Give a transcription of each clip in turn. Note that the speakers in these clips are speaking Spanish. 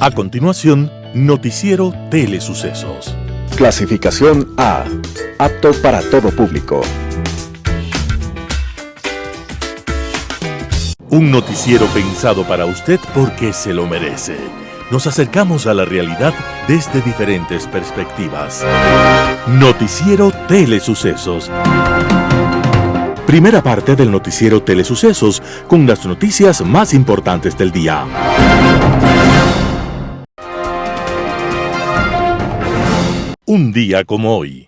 A continuación, Noticiero Telesucesos. Clasificación A. Apto para todo público. Un noticiero pensado para usted porque se lo merece. Nos acercamos a la realidad desde diferentes perspectivas. Noticiero Telesucesos. Primera parte del Noticiero Telesucesos con las noticias más importantes del día. Un día como hoy.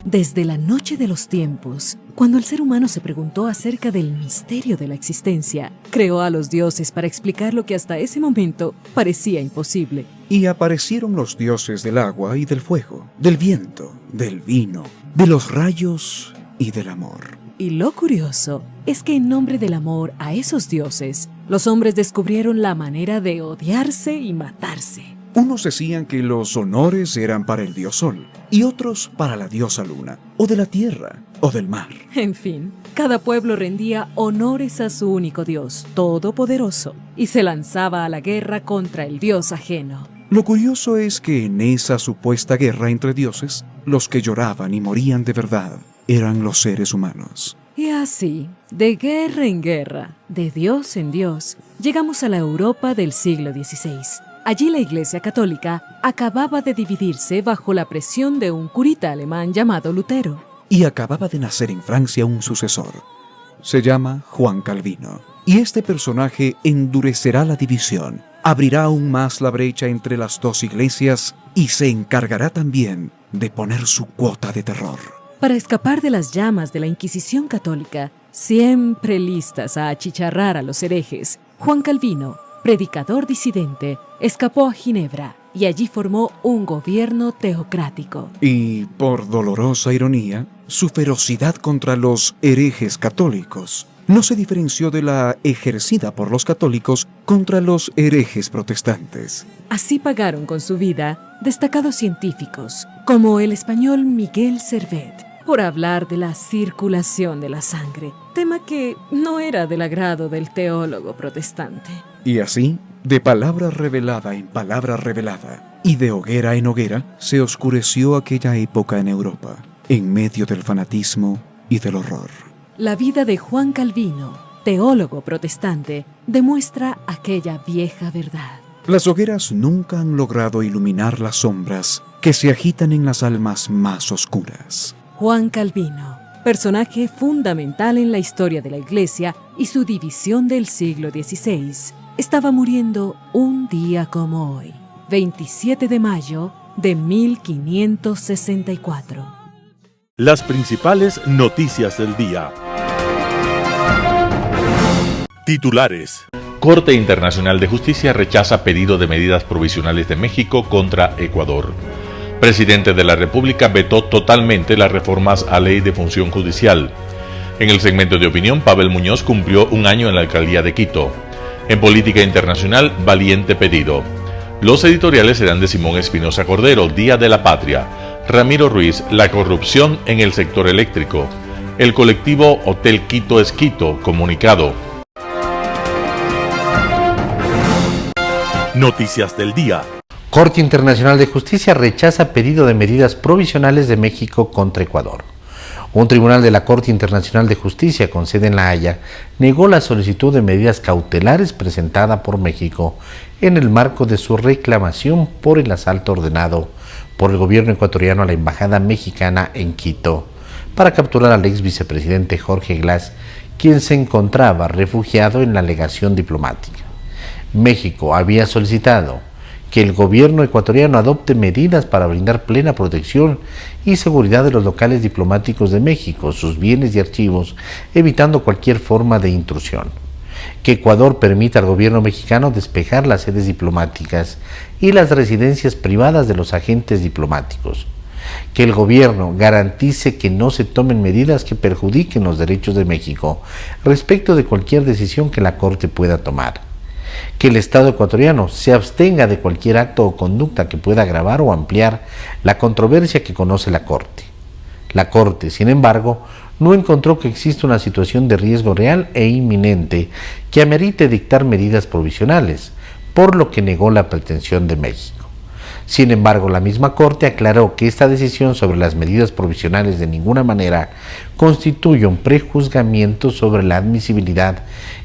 Desde la noche de los tiempos, cuando el ser humano se preguntó acerca del misterio de la existencia, creó a los dioses para explicar lo que hasta ese momento parecía imposible. Y aparecieron los dioses del agua y del fuego, del viento, del vino, de los rayos y del amor. Y lo curioso es que en nombre del amor a esos dioses, los hombres descubrieron la manera de odiarse y matarse. Unos decían que los honores eran para el dios Sol, y otros para la diosa Luna, o de la tierra, o del mar. En fin, cada pueblo rendía honores a su único dios, todopoderoso, y se lanzaba a la guerra contra el dios ajeno. Lo curioso es que en esa supuesta guerra entre dioses, los que lloraban y morían de verdad eran los seres humanos. Y así, de guerra en guerra, de dios en dios, llegamos a la Europa del siglo XVI. Allí la Iglesia Católica acababa de dividirse bajo la presión de un curita alemán llamado Lutero. Y acababa de nacer en Francia un sucesor. Se llama Juan Calvino. Y este personaje endurecerá la división, abrirá aún más la brecha entre las dos iglesias y se encargará también de poner su cuota de terror. Para escapar de las llamas de la Inquisición católica, siempre listas a achicharrar a los herejes, Juan Calvino, predicador disidente, escapó a Ginebra y allí formó un gobierno teocrático. Y, por dolorosa ironía, su ferocidad contra los herejes católicos no se diferenció de la ejercida por los católicos contra los herejes protestantes. Así pagaron con su vida destacados científicos, como el español Miguel Servet, por hablar de la circulación de la sangre, tema que no era del agrado del teólogo protestante. Y así, de palabra revelada en palabra revelada, y de hoguera en hoguera, se oscureció aquella época en Europa, en medio del fanatismo y del horror. La vida de Juan Calvino, teólogo protestante, demuestra aquella vieja verdad. Las hogueras nunca han logrado iluminar las sombras que se agitan en las almas más oscuras. Juan Calvino, personaje fundamental en la historia de la Iglesia y su división del siglo XVI, estaba muriendo un día como hoy, 27 de mayo de 1564. Las principales noticias del día. Titulares. Corte Internacional de Justicia rechaza pedido de medidas provisionales de México contra Ecuador. Presidente de la República vetó totalmente las reformas a ley de función judicial. En el segmento de opinión, Pavel Muñoz cumplió un año en la alcaldía de Quito. En política internacional, valiente pedido. Los editoriales serán de Simón Espinosa Cordero, Día de la Patria. Ramiro Ruiz, la corrupción en el sector eléctrico. El colectivo Hotel Quito es Quito, comunicado. Noticias del día. Corte Internacional de Justicia rechaza pedido de medidas provisionales de México contra Ecuador. Un tribunal de la Corte Internacional de Justicia con sede en La Haya negó la solicitud de medidas cautelares presentada por México en el marco de su reclamación por el asalto ordenado por el gobierno ecuatoriano a la embajada mexicana en Quito para capturar al ex vicepresidente Jorge Glass, quien se encontraba refugiado en la legación diplomática. México había solicitado que el gobierno ecuatoriano adopte medidas para brindar plena protección y seguridad de los locales diplomáticos de México, sus bienes y archivos, evitando cualquier forma de intrusión. Que Ecuador permita al gobierno mexicano despejar las sedes diplomáticas y las residencias privadas de los agentes diplomáticos. Que el gobierno garantice que no se tomen medidas que perjudiquen los derechos de México respecto de cualquier decisión que la Corte pueda tomar. Que el Estado ecuatoriano se abstenga de cualquier acto o conducta que pueda agravar o ampliar la controversia que conoce la Corte. La Corte, sin embargo, no encontró que exista una situación de riesgo real e inminente que amerite dictar medidas provisionales, por lo que negó la pretensión de México. Sin embargo, la misma Corte aclaró que esta decisión sobre las medidas provisionales de ninguna manera constituye un prejuzgamiento sobre la admisibilidad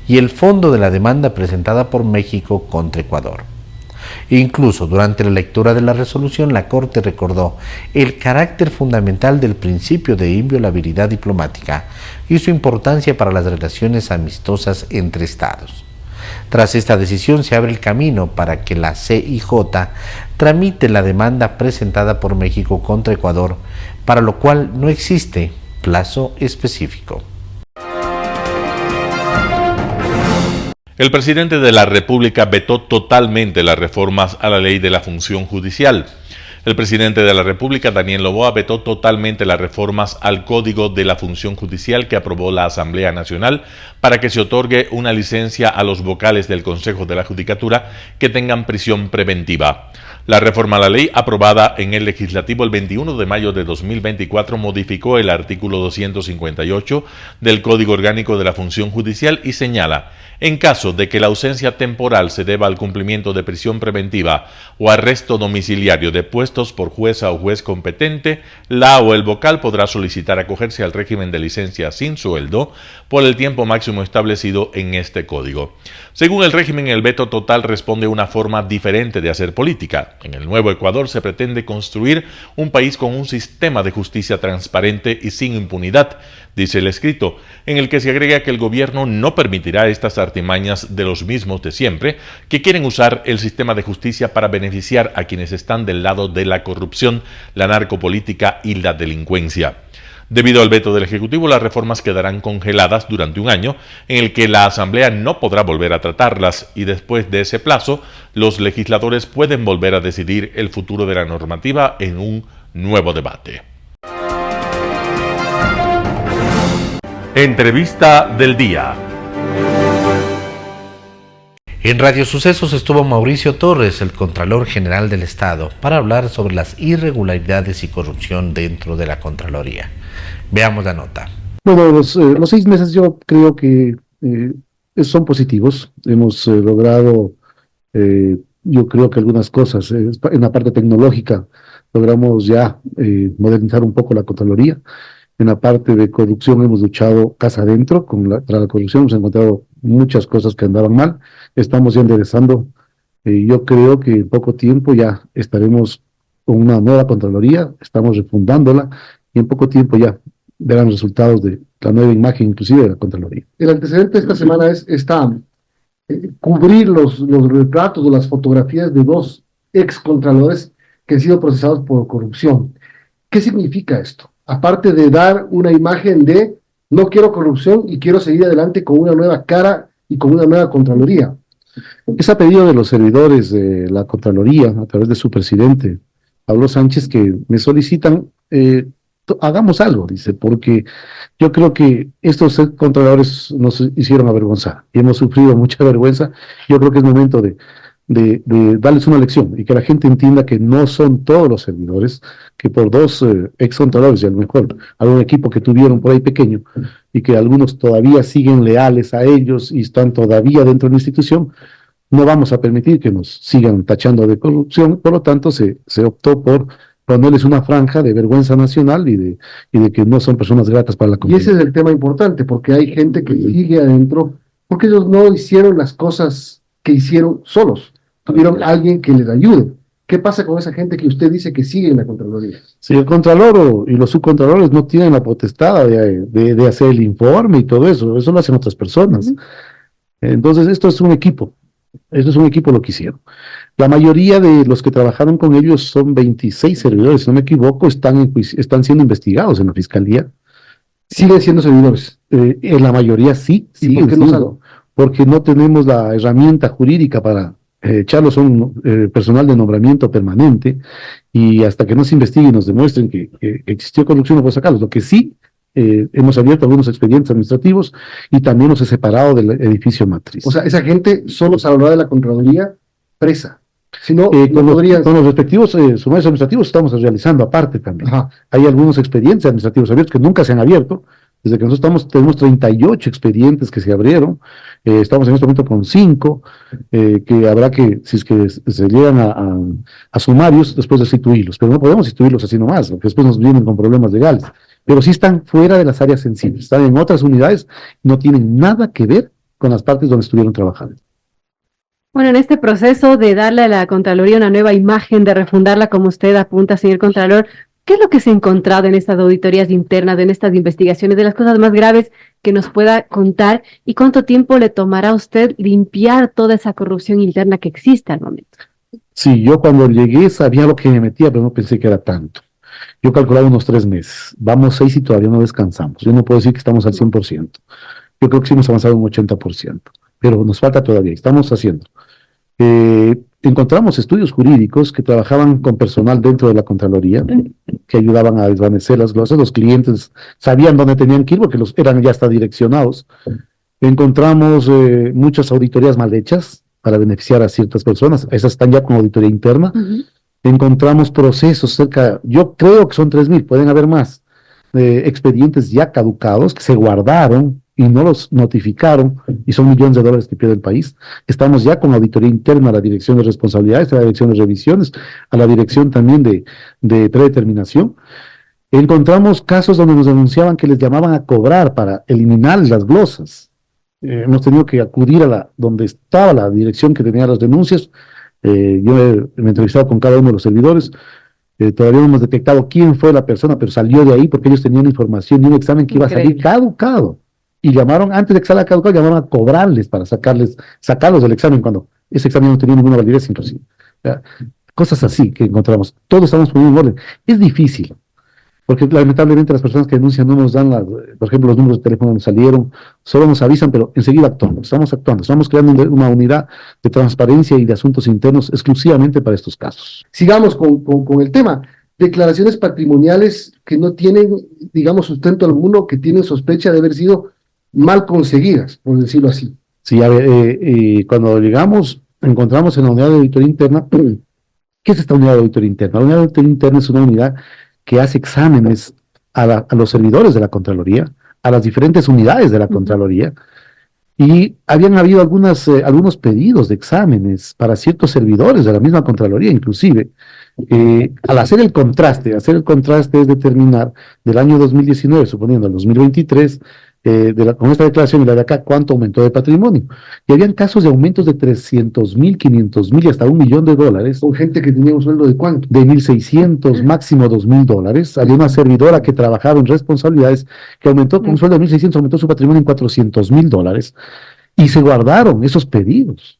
y el fondo de la demanda presentada por México contra Ecuador. Incluso durante la lectura de la resolución, la Corte recordó el carácter fundamental del principio de inviolabilidad diplomática y su importancia para las relaciones amistosas entre Estados. Tras esta decisión se abre el camino para que la CIJ tramite la demanda presentada por México contra Ecuador, para lo cual no existe plazo específico. El presidente de la República vetó totalmente las reformas a la ley de la función judicial. El presidente de la República, Daniel Noboa, vetó totalmente las reformas al Código de la Función Judicial que aprobó la Asamblea Nacional para que se otorgue una licencia a los vocales del Consejo de la Judicatura que tengan prisión preventiva. La reforma a la ley aprobada en el Legislativo el 21 de mayo de 2024 modificó el artículo 258 del Código Orgánico de la Función Judicial y señala: en caso de que la ausencia temporal se deba al cumplimiento de prisión preventiva o arresto domiciliario depuestos por jueza o juez competente, la o el vocal podrá solicitar acogerse al régimen de licencia sin sueldo por el tiempo máximo establecido en este código. Según el régimen, el veto total responde a una forma diferente de hacer política. En el nuevo Ecuador se pretende construir un país con un sistema de justicia transparente y sin impunidad, dice el escrito, en el que se agrega que el gobierno no permitirá estas artimañas de los mismos de siempre, que quieren usar el sistema de justicia para beneficiar a quienes están del lado de la corrupción, la narcopolítica y la delincuencia. Debido al veto del Ejecutivo, las reformas quedarán congeladas durante un año, en el que la Asamblea no podrá volver a tratarlas, y después de ese plazo, los legisladores pueden volver a decidir el futuro de la normativa en un nuevo debate. Entrevista del día. En Radio Sucesos estuvo Mauricio Torres, el Contralor General del Estado, para hablar sobre las irregularidades y corrupción dentro de la Contraloría. Veamos la nota. Bueno, los 6 meses yo creo que son positivos. Hemos logrado, yo creo que algunas cosas. En la parte tecnológica logramos ya modernizar un poco la Contraloría. En la parte de corrupción hemos luchado casa adentro contra la corrupción, hemos encontrado muchas cosas que andaban mal, estamos ya enderezando. Yo creo que en poco tiempo ya estaremos con una nueva Contraloría, estamos refundándola y en poco tiempo ya verán los resultados de la nueva imagen inclusive de la Contraloría. El antecedente de esta semana es cubrir los retratos o las fotografías de 2 excontralores que han sido procesados por corrupción. ¿Qué significa esto? Aparte de dar una imagen de no quiero corrupción y quiero seguir adelante con una nueva cara y con una nueva Contraloría. Es a pedido de los servidores de la Contraloría, a través de su presidente, Pablo Sánchez, que me solicitan, hagamos algo, dice, porque yo creo que estos contralores nos hicieron avergonzar y hemos sufrido mucha vergüenza. Yo creo que es momento de darles una lección y que la gente entienda que no son todos los servidores, que por 2 excontralores y a lo mejor algún equipo que tuvieron por ahí pequeño y que algunos todavía siguen leales a ellos y están todavía dentro de la institución, no vamos a permitir que nos sigan tachando de corrupción. Por lo tanto se optó por ponerles una franja de vergüenza nacional y de que no son personas gratas para la comunidad. Y ese es el tema importante, porque hay gente que sigue adentro, porque ellos no hicieron las cosas que hicieron solos, tuvieron alguien que les ayude. ¿Qué pasa con esa gente que usted dice que sigue en la Contraloría? Si el Contralor y los subcontralores no tienen la potestad de hacer el informe y todo eso lo hacen otras personas. Entonces esto es un equipo lo que hicieron. La mayoría de los que trabajaron con ellos son 26 servidores, si no me equivoco, están siendo investigados en la Fiscalía. ¿Siguen siendo servidores? En la mayoría sí. ¿Y por qué no salen? Porque no tenemos la herramienta jurídica para echarlos. Son personal de nombramiento permanente y hasta que no se investigue y nos demuestren que existió corrupción no puede sacarlos. Lo que sí, hemos abierto algunos expedientes administrativos y también los he separado del edificio matriz. O sea, esa gente solo saldrá de la Contraloría presa. Si no, con los respectivos sumarios administrativos estamos realizando aparte también. Ajá. Hay algunos expedientes administrativos abiertos que nunca se han abierto, Desde que nosotros tenemos 38 expedientes que se abrieron, estamos en este momento con 5, que habrá que, si es que se llegan a sumarios, después destituirlos, pero no podemos destituirlos así nomás, porque después nos vienen con problemas legales. Pero sí están fuera de las áreas sensibles, están en otras unidades, no tienen nada que ver con las partes donde estuvieron trabajando. Bueno, en este proceso de darle a la Contraloría una nueva imagen, de refundarla como usted apunta, señor Contralor, ¿qué es lo que se ha encontrado en estas auditorías internas, en estas investigaciones, de las cosas más graves que nos pueda contar? ¿Y cuánto tiempo le tomará a usted limpiar toda esa corrupción interna que existe al momento? Sí, yo cuando llegué sabía lo que me metía, pero no pensé que era tanto. Yo calculaba unos 3 meses. Vamos 6 y todavía no descansamos. Yo no puedo decir que estamos al 100%. Yo creo que sí hemos avanzado un 80%, pero nos falta todavía. Estamos haciendo. Encontramos estudios jurídicos que trabajaban con personal dentro de la Contraloría, que ayudaban a desvanecer las glosas. Los clientes sabían dónde tenían que ir porque eran ya hasta direccionados. Encontramos muchas auditorías mal hechas para beneficiar a ciertas personas. Esas están ya con auditoría interna. Encontramos procesos yo creo que son 3,000, pueden haber más, expedientes ya caducados que se guardaron y no los notificaron, y son millones de dólares que pierde el país. Estamos ya con auditoría interna a la Dirección de Responsabilidades, a la Dirección de Revisiones, a la Dirección también de Predeterminación. Encontramos casos donde nos denunciaban que les llamaban a cobrar para eliminar las glosas. Hemos tenido que acudir a donde estaba la dirección que tenía las denuncias. Yo me he entrevistado con cada uno de los servidores. Todavía no hemos detectado quién fue la persona, pero salió de ahí porque ellos tenían información de un examen que iba a salir caducado. Y llamaron, antes de que salga caducado, llamaron a cobrarles para sacarlos del examen cuando ese examen no tenía ninguna validez inclusive. Cosas así que encontramos. Todos estamos poniendo en orden. Es difícil, porque lamentablemente las personas que denuncian no nos dan, por ejemplo, los números de teléfono nos salieron, solo nos avisan, pero enseguida actuamos, estamos creando una unidad de transparencia y de asuntos internos exclusivamente para estos casos. Sigamos con el tema. Declaraciones patrimoniales que no tienen, digamos, sustento alguno, que tienen sospecha de haber sido mal conseguidas, por decirlo así. Sí, cuando llegamos, encontramos en la unidad de auditoría interna. ¿Qué es esta unidad de auditoría interna? La unidad de auditoría interna es una unidad que hace exámenes a los servidores de la Contraloría, a las diferentes unidades de la Contraloría, y habían habido algunos pedidos de exámenes para ciertos servidores de la misma Contraloría, inclusive. Al hacer el contraste es determinar del año 2019, suponiendo el 2023, con esta declaración y la de acá, cuánto aumentó de patrimonio. Y habían casos de aumentos de 300,000, 500,000 y hasta $1 millón. Con gente que tenía un sueldo de ¿cuánto? De 1,600, máximo $2,000. Había una servidora que trabajaba en responsabilidades que aumentó con un sueldo de 1,600, aumentó su patrimonio en $400,000. Y se guardaron esos pedidos.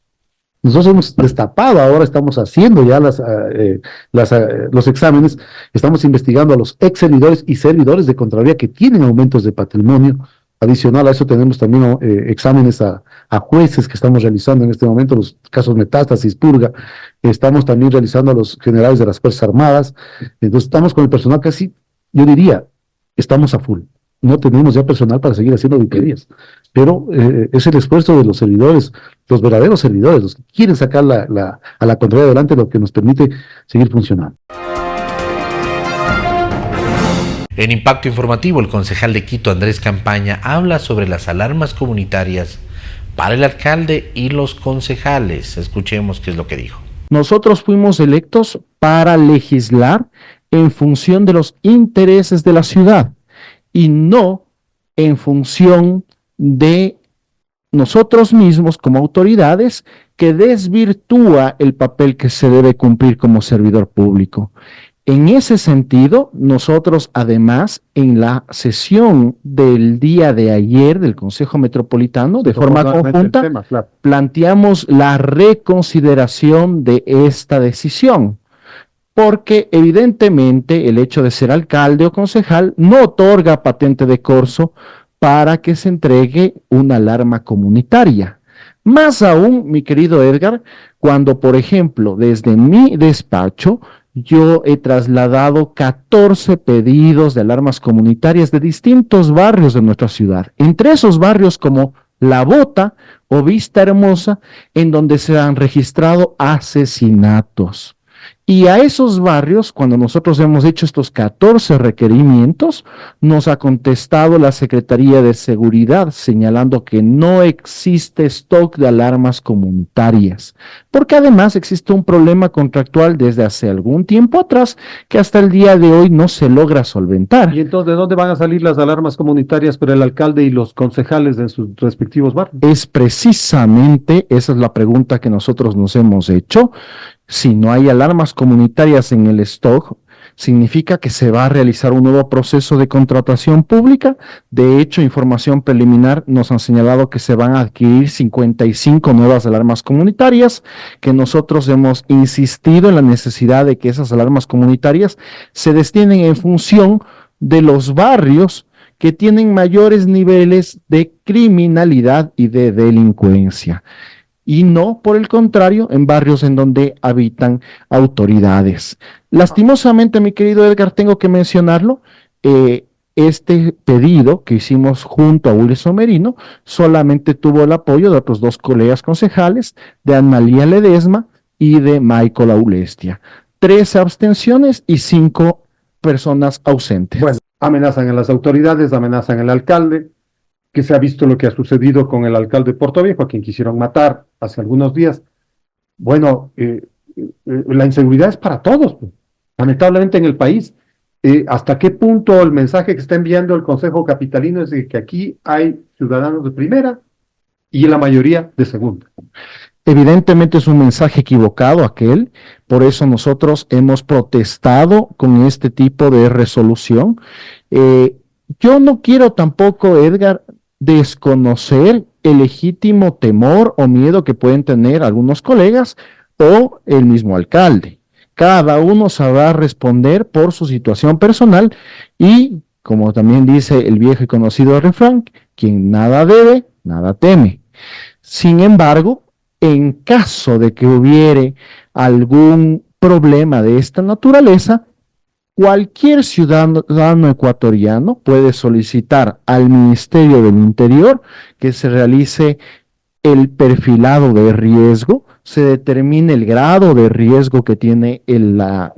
Nosotros hemos destapado, ahora estamos haciendo ya los exámenes, estamos investigando a los ex servidores y servidores de Contraloría que tienen aumentos de patrimonio. Adicional a eso tenemos también exámenes a jueces que estamos realizando en este momento, los casos Metástasis, Purga. Estamos también realizando a los generales de las Fuerzas Armadas. Entonces estamos con el personal casi, yo diría, estamos a full. No tenemos ya personal para seguir haciendo auditorías, pero es el esfuerzo de los servidores, los verdaderos servidores, los que quieren sacar a la Contraloría adelante, lo que nos permite seguir funcionando. En Impacto Informativo, el concejal de Quito, Andrés Campaña, habla sobre las alarmas comunitarias para el alcalde y los concejales. Escuchemos qué es lo que dijo. Nosotros fuimos electos para legislar en función de los intereses de la ciudad y no en función de nosotros mismos como autoridades, que desvirtúa el papel que se debe cumplir como servidor público. En ese sentido, nosotros además en la sesión del día de ayer del Consejo Metropolitano, de forma conjunta, planteamos la reconsideración de esta decisión, porque evidentemente el hecho de ser alcalde o concejal no otorga patente de corso para que se entregue una alarma comunitaria. Más aún, mi querido Edgar, cuando, por ejemplo, desde mi despacho, yo he trasladado 14 pedidos de alarmas comunitarias de distintos barrios de nuestra ciudad. Entre esos barrios como La Bota o Vista Hermosa, en donde se han registrado asesinatos. Y a esos barrios, cuando nosotros hemos hecho estos 14 requerimientos, nos ha contestado la Secretaría de Seguridad señalando que no existe stock de alarmas comunitarias, porque además existe un problema contractual desde hace algún tiempo atrás que hasta el día de hoy no se logra solventar. ¿Y entonces de dónde van a salir las alarmas comunitarias para el alcalde y los concejales de sus respectivos barrios? Es precisamente, esa es la pregunta que nosotros nos hemos hecho. Si no hay alarmas comunitarias en el stock, significa que se va a realizar un nuevo proceso de contratación pública. De hecho, información preliminar nos han señalado que se van a adquirir 55 nuevas alarmas comunitarias, que nosotros hemos insistido en la necesidad de que esas alarmas comunitarias se destinen en función de los barrios que tienen mayores niveles de criminalidad y de delincuencia, y no, por el contrario, en barrios en donde habitan autoridades. Lastimosamente, mi querido Edgar, tengo que mencionarlo, este pedido que hicimos junto a Wilson Merino solamente tuvo el apoyo de otros 2 colegas concejales, de Analía Ledesma y de Michael Aulestia. 13 abstenciones y 5 personas ausentes. Pues amenazan a las autoridades, amenazan al alcalde, que se ha visto lo que ha sucedido con el alcalde de Portoviejo, a quien quisieron matar hace algunos días. Bueno, la inseguridad es para todos, lamentablemente en el país. ¿Hasta qué punto el mensaje que está enviando el Consejo Capitalino es de que aquí hay ciudadanos de primera y la mayoría de segunda? Evidentemente es un mensaje equivocado aquel, por eso nosotros hemos protestado con este tipo de resolución. Yo no quiero tampoco, Edgar, desconocer el legítimo temor o miedo que pueden tener algunos colegas o el mismo alcalde. Cada uno sabrá responder por su situación personal y, como también dice el viejo y conocido refrán, quien nada debe, nada teme. Sin embargo, en caso de que hubiere algún problema de esta naturaleza, cualquier ciudadano ecuatoriano puede solicitar al Ministerio del Interior que se realice el perfilado de riesgo, se determine el grado de riesgo que tiene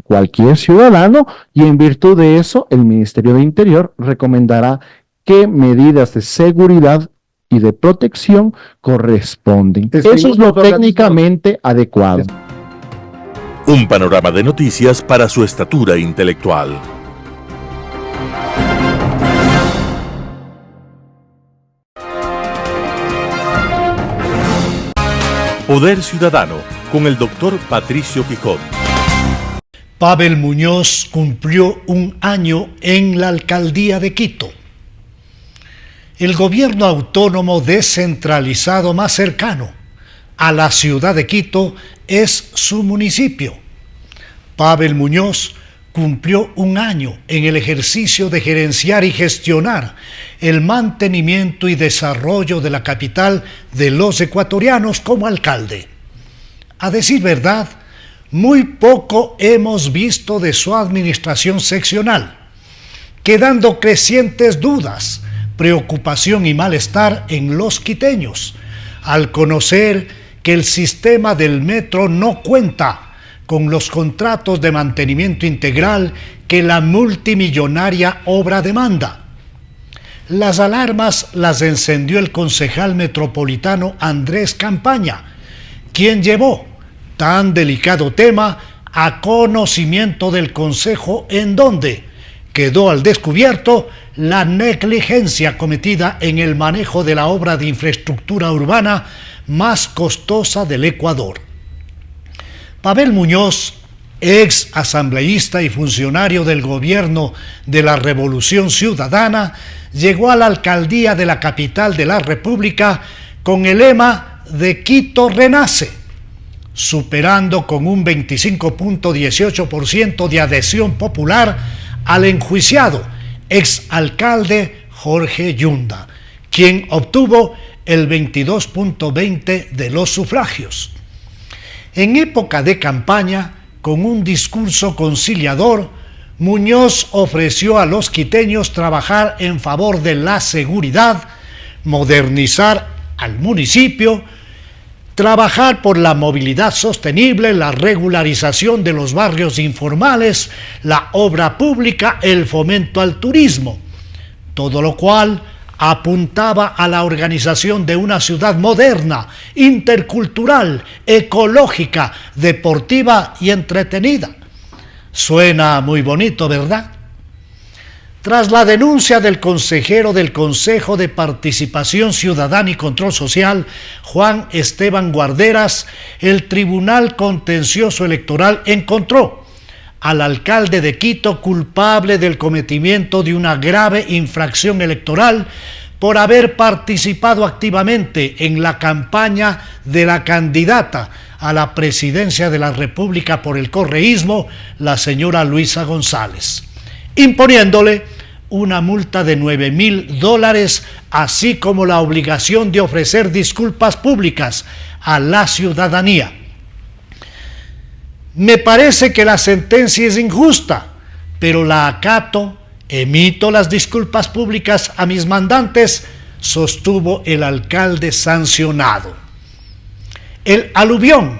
cualquier ciudadano y en virtud de eso el Ministerio del Interior recomendará qué medidas de seguridad y de protección corresponden. Eso es lo técnicamente adecuado. Un panorama de noticias para su estatura intelectual. Poder Ciudadano, con el doctor Patricio Quijón. Pavel Muñoz cumplió un año en la alcaldía de Quito. El gobierno autónomo descentralizado más cercano a la ciudad de Quito es su municipio. Pavel Muñoz cumplió un año en el ejercicio de gerenciar y gestionar el mantenimiento y desarrollo de la capital de los ecuatorianos como alcalde. A decir verdad, muy poco hemos visto de su administración seccional, quedando crecientes dudas, preocupación y malestar en los quiteños, al conocer que el sistema del metro no cuenta con los contratos de mantenimiento integral que la multimillonaria obra demanda. Las alarmas las encendió el concejal metropolitano Andrés Campaña, quien llevó tan delicado tema a conocimiento del Consejo, en donde quedó al descubierto la negligencia cometida en el manejo de la obra de infraestructura urbana más costosa del Ecuador. Pavel Muñoz, ex asambleísta y funcionario del gobierno de la Revolución Ciudadana, llegó a la alcaldía de la capital de la República con el lema de Quito renace, superando con un 25.18% de adhesión popular al enjuiciado exalcalde Jorge Yunda, quien obtuvo el 22.20% de los sufragios. En época de campaña, con un discurso conciliador, Muñoz ofreció a los quiteños trabajar en favor de la seguridad, modernizar al municipio, trabajar por la movilidad sostenible, la regularización de los barrios informales, la obra pública, el fomento al turismo, todo lo cual apuntaba a la organización de una ciudad moderna, intercultural, ecológica, deportiva y entretenida. Suena muy bonito, ¿verdad? Tras la denuncia del consejero del Consejo de Participación Ciudadana y Control Social, Juan Esteban Guarderas, el Tribunal Contencioso Electoral encontró al alcalde de Quito culpable del cometimiento de una grave infracción electoral por haber participado activamente en la campaña de la candidata a la presidencia de la República por el correísmo, la señora Luisa González, imponiéndole una multa de $9,000, así como la obligación de ofrecer disculpas públicas a la ciudadanía. Me parece que la sentencia es injusta, pero la acato, emito las disculpas públicas a mis mandantes, sostuvo el alcalde sancionado. El aluvión,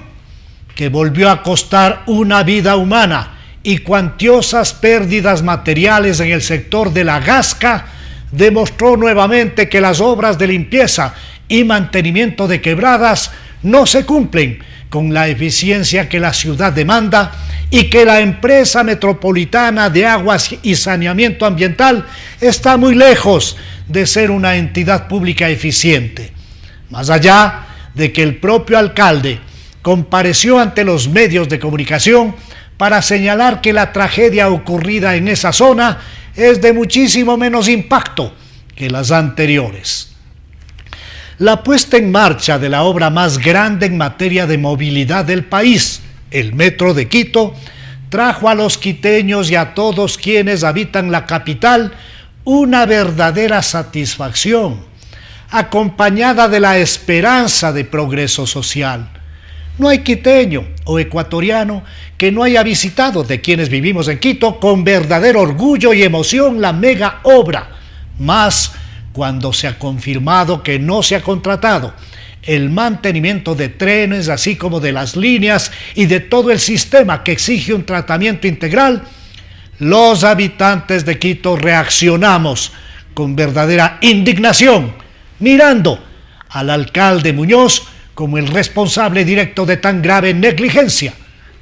que volvió a costar una vida humana y cuantiosas pérdidas materiales en el sector de la Gasca, demostró nuevamente que las obras de limpieza y mantenimiento de quebradas no se cumplen con la eficiencia que la ciudad demanda y que la empresa metropolitana de aguas y saneamiento ambiental está muy lejos de ser una entidad pública eficiente. Más allá de que el propio alcalde compareció ante los medios de comunicación para señalar que la tragedia ocurrida en esa zona es de muchísimo menos impacto que las anteriores. La puesta en marcha de la obra más grande en materia de movilidad del país, el Metro de Quito, trajo a los quiteños y a todos quienes habitan la capital una verdadera satisfacción, acompañada de la esperanza de progreso social. No hay quiteño o ecuatoriano que no haya visitado, de quienes vivimos en Quito, con verdadero orgullo y emoción la mega obra, más cuando se ha confirmado que no se ha contratado el mantenimiento de trenes, así como de las líneas y de todo el sistema que exige un tratamiento integral. Los habitantes de Quito reaccionamos con verdadera indignación, mirando al alcalde Muñoz como el responsable directo de tan grave negligencia,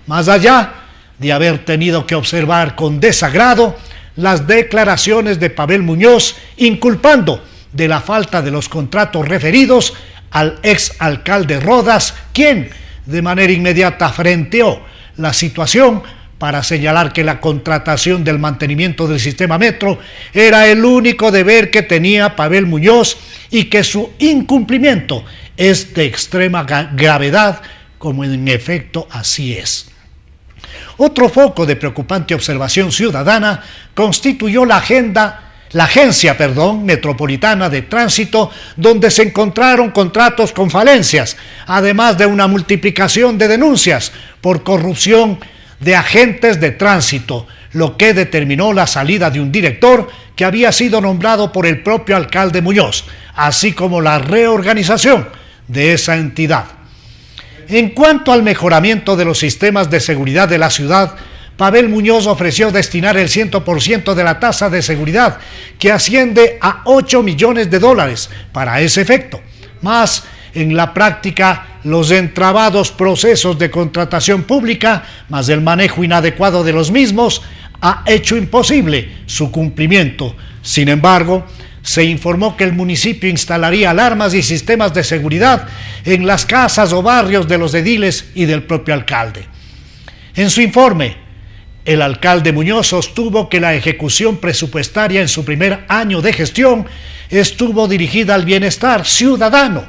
más allá de haber tenido que observar con desagrado las declaraciones de Pavel Muñoz inculpando de la falta de los contratos referidos al ex alcalde Rodas, quien de manera inmediata frenteó la situación para señalar que la contratación del mantenimiento del sistema Metro era el único deber que tenía Pavel Muñoz y que su incumplimiento es de extrema gravedad, como en efecto así es. Otro foco de preocupante observación ciudadana constituyó la Agencia Metropolitana de Tránsito, donde se encontraron contratos con falencias, además de una multiplicación de denuncias por corrupción de agentes de tránsito, lo que determinó la salida de un director que había sido nombrado por el propio alcalde Muñoz, así como la reorganización de esa entidad. En cuanto al mejoramiento de los sistemas de seguridad de la ciudad, Pavel Muñoz ofreció destinar el 100% de la tasa de seguridad, que asciende a $8 millones, para ese efecto. Más, en la práctica, los entrabados procesos de contratación pública, más el manejo inadecuado de los mismos, ha hecho imposible su cumplimiento. Sin embargo, se informó que el municipio instalaría alarmas y sistemas de seguridad en las casas o barrios de los ediles y del propio alcalde. En su informe, el alcalde Muñoz sostuvo que la ejecución presupuestaria en su primer año de gestión estuvo dirigida al bienestar ciudadano,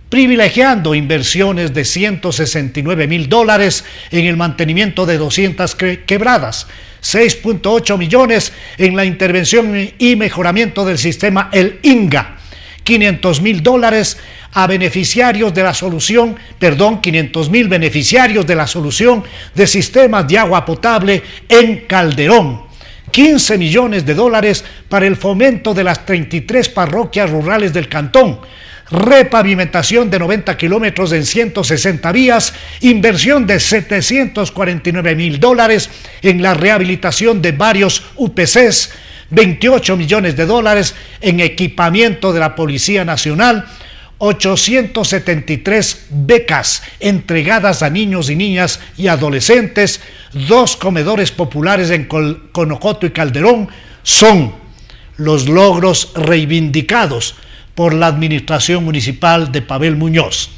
privilegiando inversiones de $169,000 en el mantenimiento de 200 quebradas, 6.8 millones en la intervención y mejoramiento del sistema El Inga, $500,000 a beneficiarios de la solución, 500,000 beneficiarios de la solución de sistemas de agua potable en Calderón, $15 millones para el fomento de las 33 parroquias rurales del cantón, repavimentación de 90 kilómetros en 160 vías, inversión de $749.000 en la rehabilitación de varios UPCs, $28 millones en equipamiento de la Policía Nacional, 873 becas entregadas a niños y niñas y adolescentes, 2 comedores populares en Conocoto y Calderón, son los logros reivindicados por la administración municipal de Pavel Muñoz.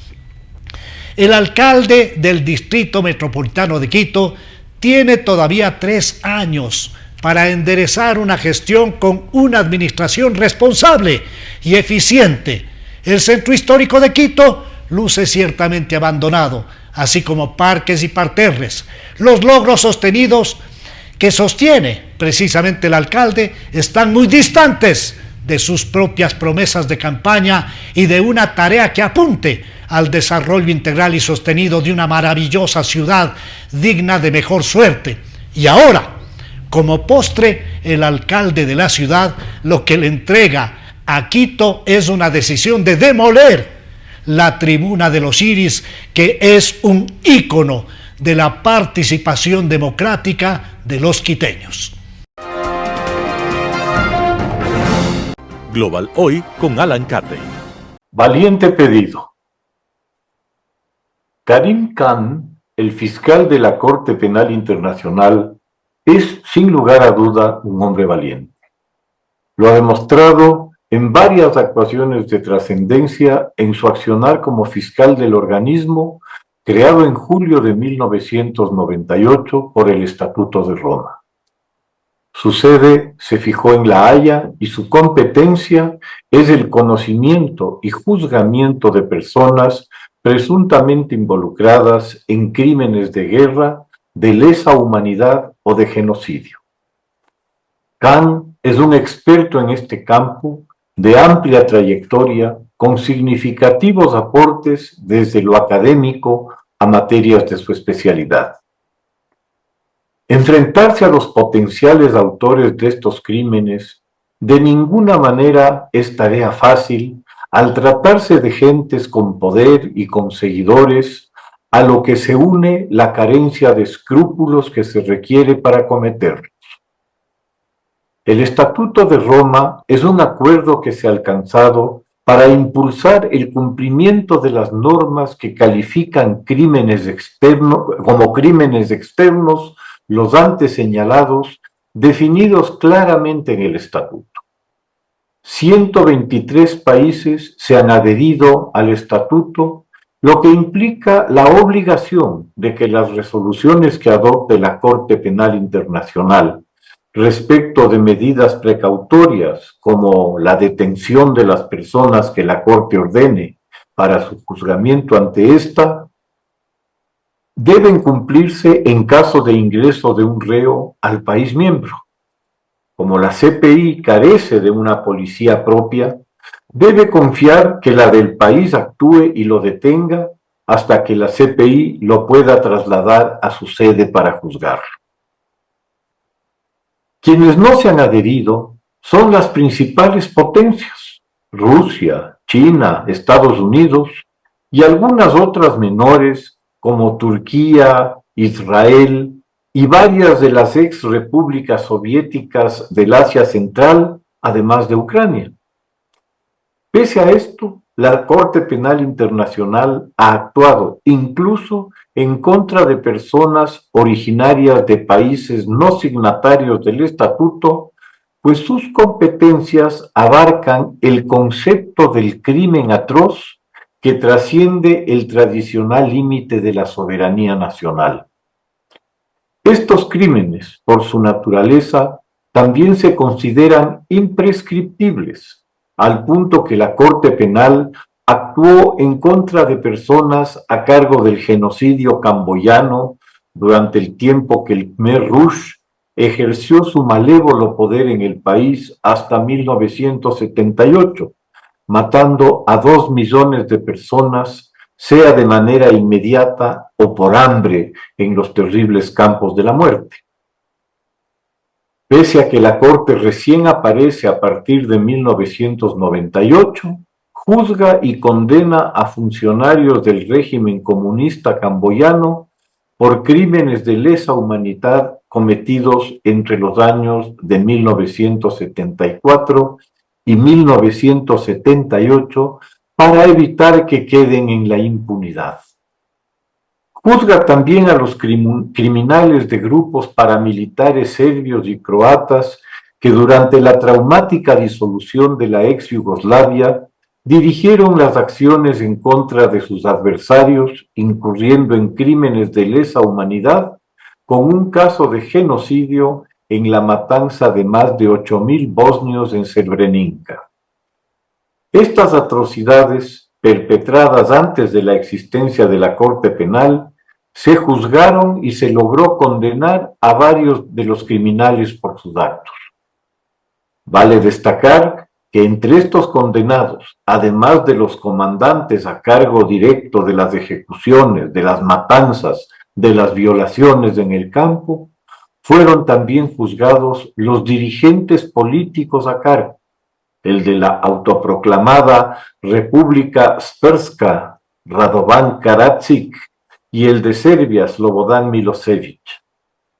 El alcalde del Distrito Metropolitano de Quito tiene todavía 3 años para enderezar una gestión con una administración responsable y eficiente. El centro histórico de Quito luce ciertamente abandonado, así como parques y parterres. Los logros sostenidos que sostiene precisamente el alcalde están muy distantes de sus propias promesas de campaña y de una tarea que apunte al desarrollo integral y sostenido de una maravillosa ciudad digna de mejor suerte. Y ahora, como postre, el alcalde de la ciudad lo que le entrega a Quito es una decisión de demoler la Tribuna de los Iris, que es un ícono de la participación democrática de los quiteños. Global Hoy con Alan Carney. Valiente pedido. Karim Khan, el fiscal de la Corte Penal Internacional, es sin lugar a duda un hombre valiente. Lo ha demostrado en varias actuaciones de trascendencia en su accionar como fiscal del organismo creado en julio de 1998 por el Estatuto de Roma. Su sede se fijó en La Haya y su competencia es el conocimiento y juzgamiento de personas presuntamente involucradas en crímenes de guerra, de lesa humanidad o de genocidio. Khan es un experto en este campo de amplia trayectoria, con significativos aportes desde lo académico a materias de su especialidad. Enfrentarse a los potenciales autores de estos crímenes de ninguna manera es tarea fácil al tratarse de gentes con poder y con seguidores, a lo que se une la carencia de escrúpulos que se requiere para cometerlos. El Estatuto de Roma es un acuerdo que se ha alcanzado para impulsar el cumplimiento de las normas que califican como crímenes externos los antes señalados, definidos claramente en el Estatuto. 123 países se han adherido al Estatuto, lo que implica la obligación de que las resoluciones que adopte la Corte Penal Internacional respecto de medidas precautorias como la detención de las personas que la Corte ordene para su juzgamiento ante ésta, deben cumplirse en caso de ingreso de un reo al país miembro. Como la CPI carece de una policía propia, debe confiar que la del país actúe y lo detenga hasta que la CPI lo pueda trasladar a su sede para juzgar. Quienes no se han adherido son las principales potencias, Rusia, China, Estados Unidos y algunas otras menores como Turquía, Israel y varias de las ex repúblicas soviéticas del Asia Central, además de Ucrania. Pese a esto, la Corte Penal Internacional ha actuado incluso en contra de personas originarias de países no signatarios del Estatuto, pues sus competencias abarcan el concepto del crimen atroz que trasciende el tradicional límite de la soberanía nacional. Estos crímenes, por su naturaleza, también se consideran imprescriptibles, al punto que la Corte Penal actuó en contra de personas a cargo del genocidio camboyano durante el tiempo que el Khmer Rouge ejerció su malévolo poder en el país hasta 1978, matando a 2 millones de personas, sea de manera inmediata o por hambre en los terribles campos de la muerte. Pese a que la Corte recién aparece a partir de 1998, juzga y condena a funcionarios del régimen comunista camboyano por crímenes de lesa humanidad cometidos entre los años de 1974 y 1978 para evitar que queden en la impunidad. Juzga también a los criminales de grupos paramilitares serbios y croatas que durante la traumática disolución de la ex Yugoslavia dirigieron las acciones en contra de sus adversarios, incurriendo en crímenes de lesa humanidad, con un caso de genocidio en la matanza de más de 8.000 bosnios en Srebrenica. Estas atrocidades, perpetradas antes de la existencia de la Corte Penal, se juzgaron y se logró condenar a varios de los criminales por sus actos. Vale destacar que entre estos condenados, además de los comandantes a cargo directo de las ejecuciones, de las matanzas, de las violaciones en el campo, fueron también juzgados los dirigentes políticos a cargo, el de la autoproclamada República Srpska Radovan Karadzic y el de Serbia Slobodan Milosevic.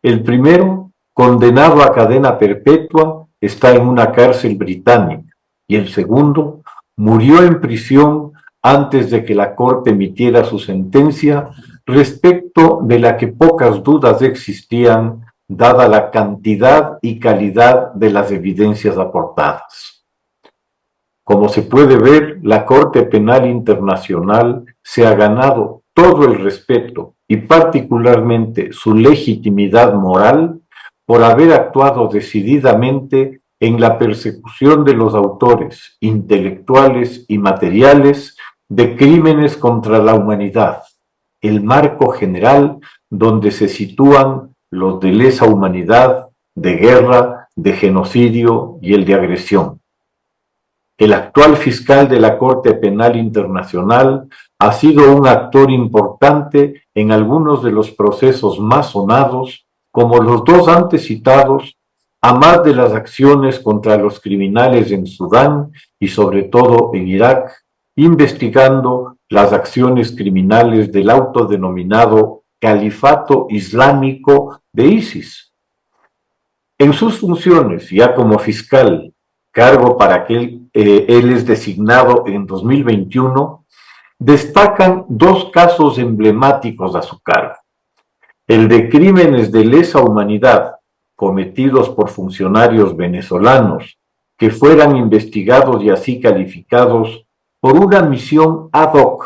El primero, condenado a cadena perpetua, está en una cárcel británica, y el segundo murió en prisión antes de que la Corte emitiera su sentencia, respecto de la que pocas dudas existían, dada la cantidad y calidad de las evidencias aportadas. Como se puede ver, la Corte Penal Internacional se ha ganado todo el respeto y particularmente su legitimidad moral por haber actuado decididamente en la persecución de los autores intelectuales y materiales de crímenes contra la humanidad, el marco general donde se sitúan los de lesa humanidad, de guerra, de genocidio y el de agresión. El actual fiscal de la Corte Penal Internacional ha sido un actor importante en algunos de los procesos más sonados, como los dos antes citados, a más de las acciones contra los criminales en Sudán y sobre todo en Irak, investigando las acciones criminales del autodenominado Califato Islámico de ISIS. En sus funciones, ya como fiscal, cargo para que él es designado en 2021, destacan dos casos emblemáticos a su cargo. El de crímenes de lesa humanidad cometidos por funcionarios venezolanos que fueran investigados y así calificados por una misión ad hoc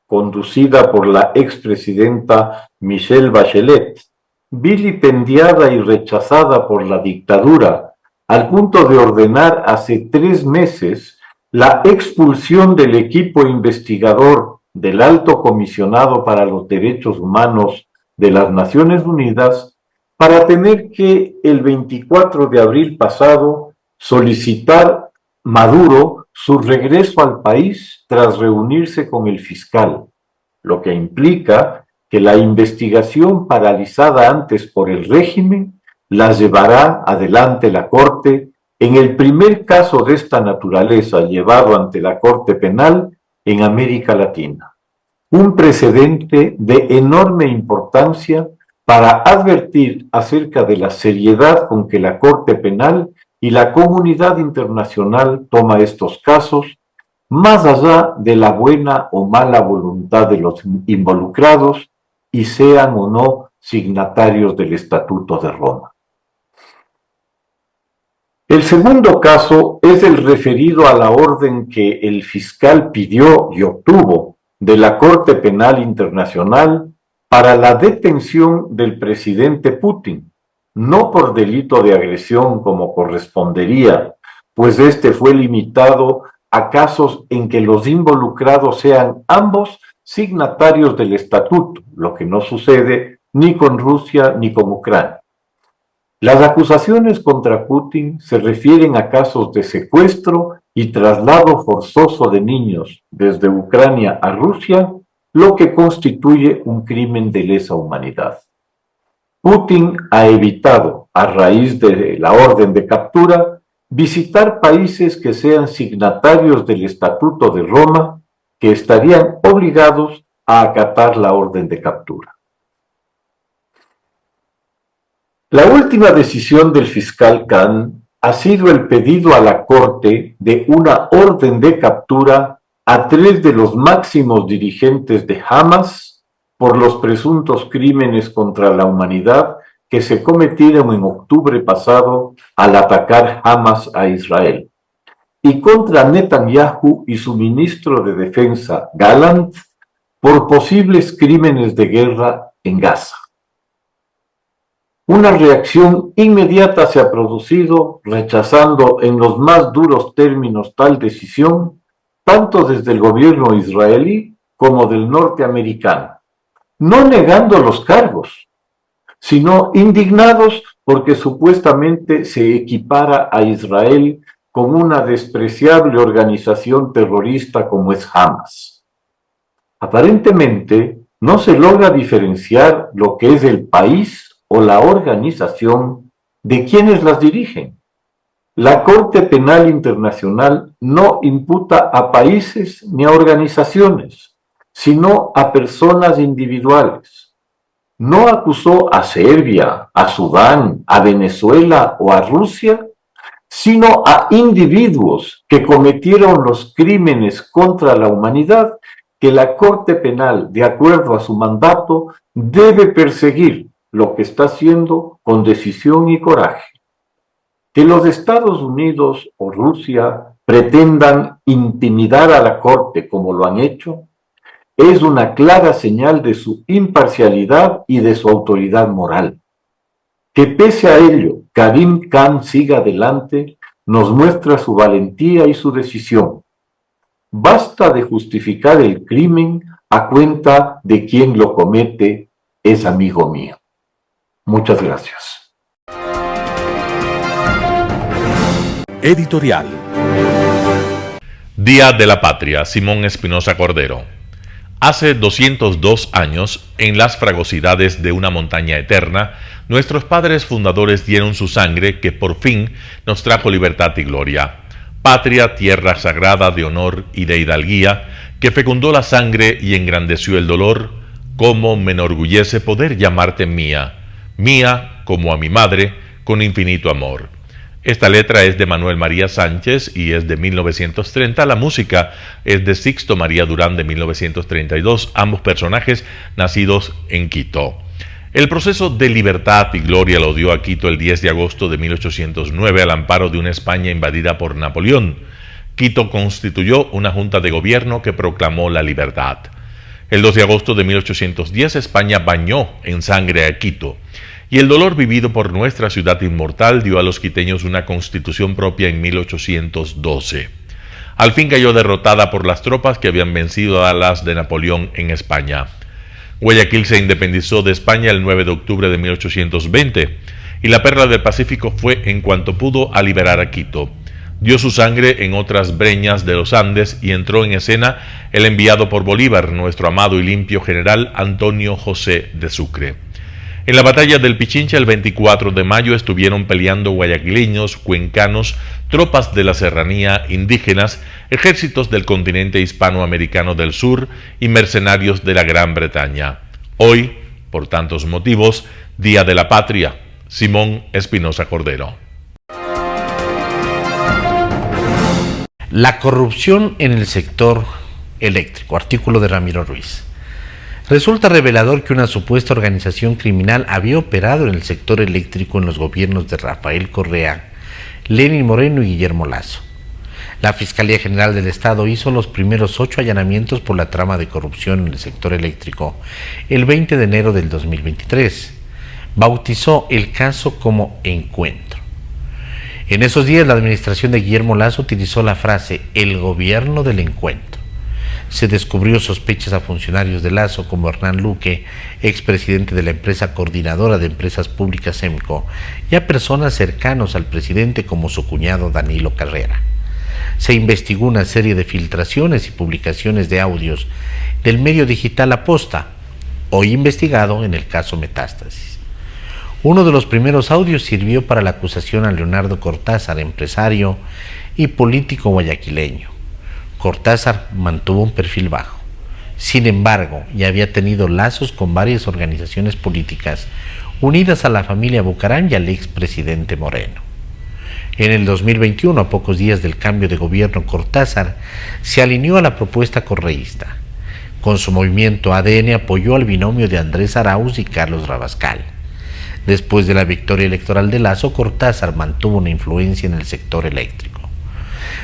conducida por la expresidenta Michelle Bachelet, vilipendiada y rechazada por la dictadura, al punto de ordenar hace 3 meses la expulsión del equipo investigador del Alto Comisionado para los Derechos Humanos de las Naciones Unidas, para tener que el 24 de abril pasado solicitar Maduro su regreso al país tras reunirse con el fiscal, lo que implica que la investigación paralizada antes por el régimen la llevará adelante la Corte en el primer caso de esta naturaleza llevado ante la Corte Penal en América Latina. Un precedente de enorme importancia para advertir acerca de la seriedad con que la Corte Penal y la comunidad internacional toma estos casos, más allá de la buena o mala voluntad de los involucrados y sean o no signatarios del Estatuto de Roma. El segundo caso es el referido a la orden que el fiscal pidió y obtuvo de la Corte Penal Internacional para la detención del presidente Putin, no por delito de agresión como correspondería, pues este fue limitado a casos en que los involucrados sean ambos signatarios del estatuto, lo que no sucede ni con Rusia ni con Ucrania. Las acusaciones contra Putin se refieren a casos de secuestro y traslado forzoso de niños desde Ucrania a Rusia, lo que constituye un crimen de lesa humanidad. Putin ha evitado, a raíz de la orden de captura, visitar países que sean signatarios del Estatuto de Roma, que estarían obligados a acatar la orden de captura. La última decisión del fiscal Khan ha sido el pedido a la Corte de una orden de captura a 3 de los máximos dirigentes de Hamas por los presuntos crímenes contra la humanidad que se cometieron en octubre pasado al atacar Hamas a Israel, y contra Netanyahu y su ministro de Defensa, Gallant, por posibles crímenes de guerra en Gaza. Una reacción inmediata se ha producido, rechazando en los más duros términos tal decisión, tanto desde el gobierno israelí como del norteamericano, no negando los cargos, sino indignados porque supuestamente se equipara a Israel con una despreciable organización terrorista como es Hamas. Aparentemente, no se logra diferenciar lo que es el país o la organización de quienes las dirigen. La Corte Penal Internacional no imputa a países ni a organizaciones, sino a personas individuales. No acusó a Serbia, a Sudán, a Venezuela o a Rusia, sino a individuos que cometieron los crímenes contra la humanidad que la Corte Penal, de acuerdo a su mandato, debe perseguir, lo que está haciendo con decisión y coraje. Que los Estados Unidos o Rusia pretendan intimidar a la Corte como lo han hecho, es una clara señal de su imparcialidad y de su autoridad moral. Que pese a ello, Karim Khan siga adelante, nos muestra su valentía y su decisión. Basta de justificar el crimen a cuenta de quien lo comete es amigo mío. Muchas gracias. Editorial. Día de la Patria, Simón Espinosa Cordero. Hace 202 años, en las fragosidades de una montaña eterna, nuestros padres fundadores dieron su sangre que por fin nos trajo libertad y gloria. Patria, tierra sagrada de honor y de hidalguía, que fecundó la sangre y engrandeció el dolor, cómo me enorgullece poder llamarte mía, mía como a mi madre, con infinito amor. Esta letra es de Manuel María Sánchez y es de 1930. La música es de Sixto María Durán de 1932, ambos personajes nacidos en Quito. El proceso de libertad y gloria lo dio a Quito el 10 de agosto de 1809 al amparo de una España invadida por Napoleón. Quito constituyó una junta de gobierno que proclamó la libertad. El 2 de agosto de 1810 España bañó en sangre a Quito. Y el dolor vivido por nuestra ciudad inmortal dio a los quiteños una constitución propia en 1812. Al fin cayó derrotada por las tropas que habían vencido a las de Napoleón en España. Guayaquil se independizó de España el 9 de octubre de 1820 y la Perla del Pacífico fue en cuanto pudo a liberar a Quito. Dio su sangre en otras breñas de los Andes y entró en escena el enviado por Bolívar, nuestro amado y limpio general Antonio José de Sucre. En la batalla del Pichincha el 24 de mayo estuvieron peleando guayaquileños, cuencanos, tropas de la serranía, indígenas, ejércitos del continente hispanoamericano del sur y mercenarios de la Gran Bretaña. Hoy, por tantos motivos, Día de la Patria. Simón Espinosa Cordero. La corrupción en el sector eléctrico, artículo de Ramiro Ruiz. Resulta revelador que una supuesta organización criminal había operado en el sector eléctrico en los gobiernos de Rafael Correa, Lenín Moreno y Guillermo Lasso. La Fiscalía General del Estado hizo los primeros 8 allanamientos por la trama de corrupción en el sector eléctrico el 20 de enero del 2023. Bautizó el caso como Encuentro. En esos días la administración de Guillermo Lasso utilizó la frase "el gobierno del encuentro". Se descubrió sospechas a funcionarios de Lasso como Hernán Luque, expresidente de la empresa coordinadora de empresas públicas SEMCO, y a personas cercanos al presidente como su cuñado Danilo Carrera. Se investigó una serie de filtraciones y publicaciones de audios del medio digital Aposta, hoy investigado en el caso Metástasis. Uno de los primeros audios sirvió para la acusación a Leonardo Cortázar, empresario y político guayaquileño. Cortázar mantuvo un perfil bajo. Sin embargo, ya había tenido lazos con varias organizaciones políticas unidas a la familia Bucaram y al expresidente Moreno. En el 2021, a pocos días del cambio de gobierno, Cortázar se alineó a la propuesta correísta. Con su movimiento ADN apoyó al binomio de Andrés Arauz y Carlos Rabascal. Después de la victoria electoral de Lasso, Cortázar mantuvo una influencia en el sector eléctrico.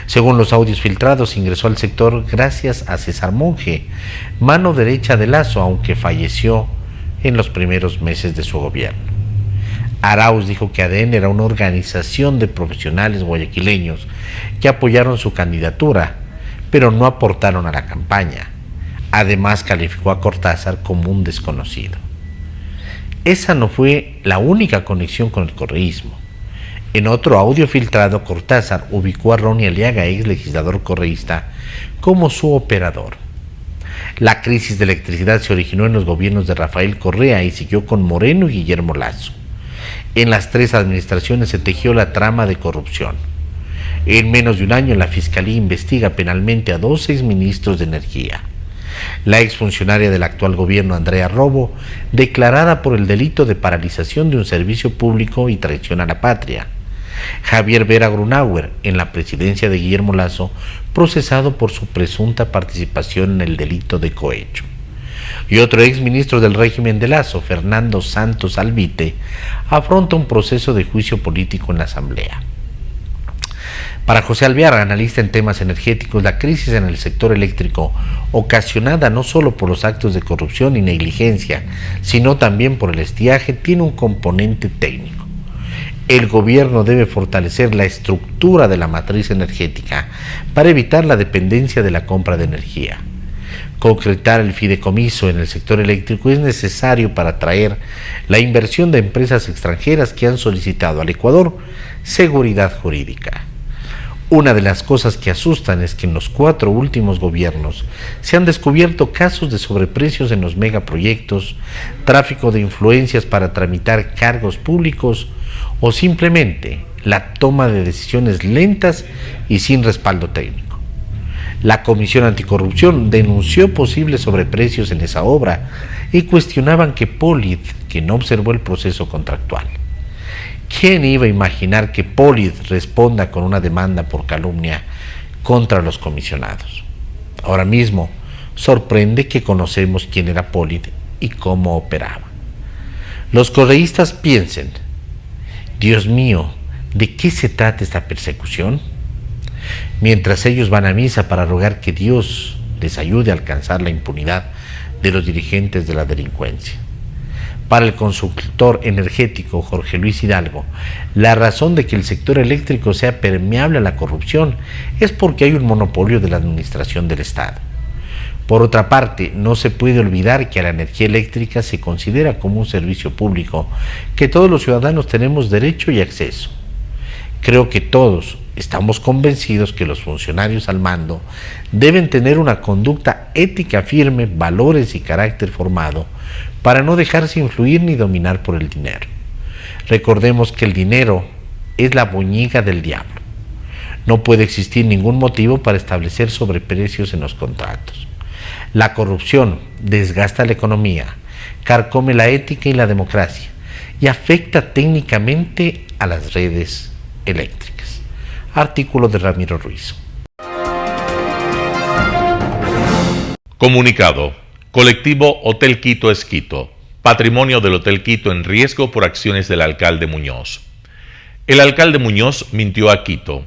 Según los audios filtrados, ingresó al sector gracias a César Monge, mano derecha de Lasso, aunque falleció en los primeros meses de su gobierno. Arauz dijo que ADN era una organización de profesionales guayaquileños que apoyaron su candidatura, pero no aportaron a la campaña. Además, calificó a Cortázar como un desconocido. Esa no fue la única conexión con el correísmo. En otro audio filtrado, Cortázar ubicó a Ronnie Aliaga, ex legislador correísta, como su operador. La crisis de electricidad se originó en los gobiernos de Rafael Correa y siguió con Moreno y Guillermo Lasso. En las tres administraciones se tejió la trama de corrupción. En menos de un año, la Fiscalía investiga penalmente a 2 exministros de Energía. La exfuncionaria del actual gobierno, Andrea Robo, declarada por el delito de paralización de un servicio público y traición a la patria. Javier Vera Grunauer, en la presidencia de Guillermo Lasso, procesado por su presunta participación en el delito de cohecho. Y otro exministro del régimen de Lasso, Fernando Santos Albite, afronta un proceso de juicio político en la Asamblea. Para José Alvear, analista en temas energéticos, la crisis en el sector eléctrico, ocasionada no solo por los actos de corrupción y negligencia, sino también por el estiaje, tiene un componente técnico. El gobierno debe fortalecer la estructura de la matriz energética para evitar la dependencia de la compra de energía. Concretar el fideicomiso en el sector eléctrico es necesario para atraer la inversión de empresas extranjeras que han solicitado al Ecuador seguridad jurídica. Una de las cosas que asustan es que en los 4 últimos gobiernos se han descubierto casos de sobreprecios en los megaproyectos, tráfico de influencias para tramitar cargos públicos o simplemente la toma de decisiones lentas y sin respaldo técnico. La Comisión Anticorrupción denunció posibles sobreprecios en esa obra y cuestionaban que Polid, que no observó el proceso contractual. ¿Quién iba a imaginar que Polid responda con una demanda por calumnia contra los comisionados? Ahora mismo sorprende que conocemos quién era Polid y cómo operaba. Los correístas piensen: Dios mío, ¿de qué se trata esta persecución? Mientras ellos van a misa para rogar que Dios les ayude a alcanzar la impunidad de los dirigentes de la delincuencia. Para el consultor energético Jorge Luis Hidalgo, la razón de que el sector eléctrico sea permeable a la corrupción es porque hay un monopolio de la administración del Estado. Por otra parte, no se puede olvidar que a la energía eléctrica se considera como un servicio público que todos los ciudadanos tenemos derecho y acceso. Creo que todos estamos convencidos que los funcionarios al mando deben tener una conducta ética firme, valores y carácter formado para no dejarse influir ni dominar por el dinero. Recordemos que el dinero es la boñiga del diablo. No puede existir ningún motivo para establecer sobreprecios en los contratos. La corrupción desgasta la economía, carcome la ética y la democracia y afecta técnicamente a las redes eléctricas. Artículo de Ramiro Ruiz. Comunicado. Colectivo Hotel Quito es Quito. Patrimonio del Hotel Quito en riesgo por acciones del alcalde Muñoz. El alcalde Muñoz mintió a Quito.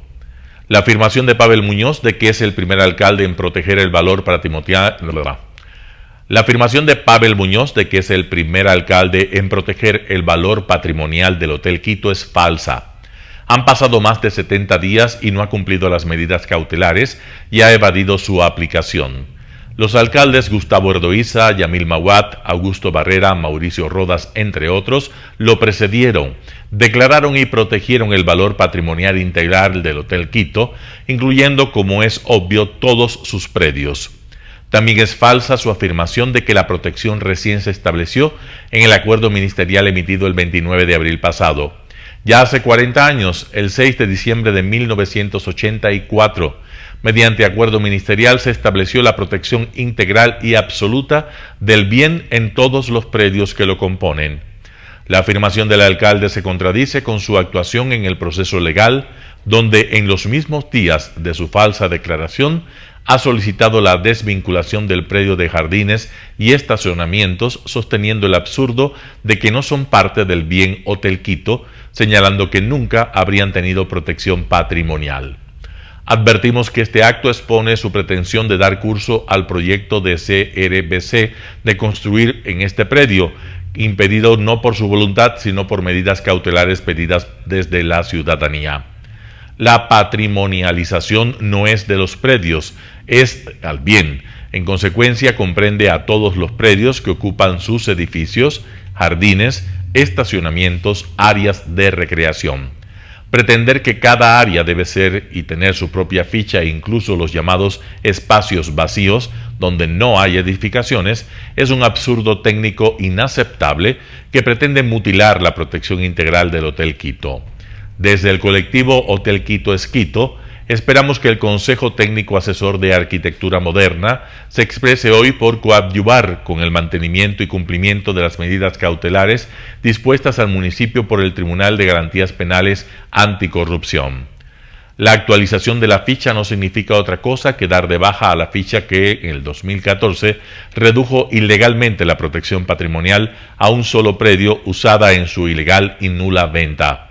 La afirmación de Pavel Muñoz de que es el primer alcalde en proteger el valor patrimonial. La afirmación de Pavel Muñoz de que es el primer alcalde en proteger el valor patrimonial del Hotel Quito es falsa. Han pasado más de 70 días y no ha cumplido las medidas cautelares y ha evadido su aplicación. Los alcaldes Gustavo Erdoiza, Yamil Mawat, Augusto Barrera, Mauricio Rodas, entre otros, lo precedieron, declararon y protegieron el valor patrimonial integral del Hotel Quito, incluyendo, como es obvio, todos sus predios. También es falsa su afirmación de que la protección recién se estableció en el acuerdo ministerial emitido el 29 de abril pasado. Ya hace 40 años, el 6 de diciembre de 1984, mediante acuerdo ministerial se estableció la protección integral y absoluta del bien en todos los predios que lo componen. La afirmación del alcalde se contradice con su actuación en el proceso legal, donde en los mismos días de su falsa declaración ha solicitado la desvinculación del predio de jardines y estacionamientos, sosteniendo el absurdo de que no son parte del bien Hotel Quito, señalando que nunca habrían tenido protección patrimonial. Advertimos que este acto expone su pretensión de dar curso al proyecto de CRBC de construir en este predio, impedido no por su voluntad, sino por medidas cautelares pedidas desde la ciudadanía. La patrimonialización no es de los predios, es al bien. En consecuencia, comprende a todos los predios que ocupan sus edificios, jardines, estacionamientos, áreas de recreación. Pretender que cada área debe ser y tener su propia ficha e incluso los llamados espacios vacíos, donde no hay edificaciones, es un absurdo técnico inaceptable que pretende mutilar la protección integral del Hotel Quito. Desde el colectivo Hotel Quito es Quito, esperamos que el Consejo Técnico Asesor de Arquitectura Moderna se exprese hoy por coadyuvar con el mantenimiento y cumplimiento de las medidas cautelares dispuestas al municipio por el Tribunal de Garantías Penales Anticorrupción. La actualización de la ficha no significa otra cosa que dar de baja a la ficha que en el 2014 redujo ilegalmente la protección patrimonial a un solo predio usada en su ilegal y nula venta.